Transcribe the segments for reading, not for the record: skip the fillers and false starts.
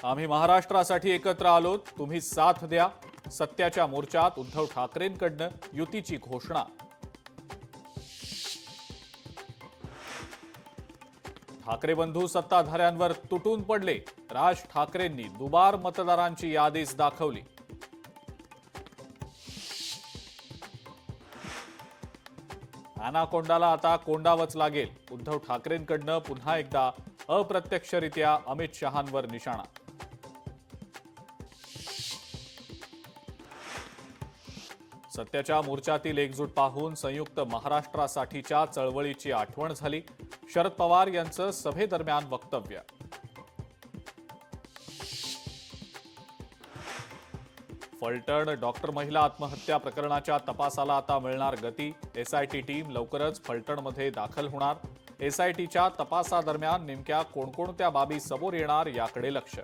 आम्ही महाराष्ट्रासाठी एकत्र आलोत, तुम्ही साथ द्या. सत्याच्या मोर्चात उद्धव ठाकरेंकडनं युतीची घोषणा. ठाकरे बंधू सत्ताधाऱ्यांवर तुटून पडले. राज ठाकरेंनी दुबार मतदारांची यादीच दाखवली. अनाकोंडाला आता कोंडावच लागेल. उद्धव ठाकरेंकडनं पुन्हा एकदा अप्रत्यक्षरित्या अमित शहांवर निशाणा. सत्याच्या मोर्चातील एकजूट पाहून संयुक्त महाराष्ट्रासाठीच्या चळवळीची आठवण झाली. शरद पवार यांचं सभेदरम्यान वक्तव्य. फलटण डॉक्टर महिला आत्महत्या प्रकरणाच्या तपासाला आता मिळणार गती. एसआयटी टीम लवकरच फलटणमध्ये दाखल होणार. एसआयटीच्या तपासादरम्यान नेमक्या कोणकोणत्या बाबी समोर येणार याकडे लक्ष.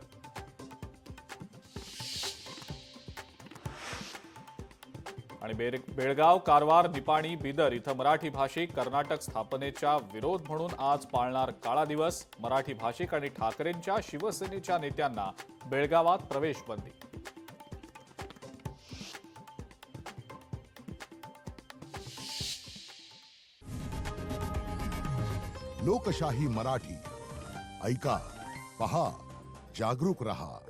आणि बेळगाव, कारवार, निपाणी, बिदर इथं मराठी भाषिक कर्नाटक स्थापनेच्या विरोध म्हणून आज पाळणार काळा दिवस. मराठी भाषिक आणि ठाकरेंच्या शिवसेनेच्या नेत्यांना बेळगावात प्रवेश बंदी. लोकशाही मराठी ऐका, पहा, जागरूक रहा.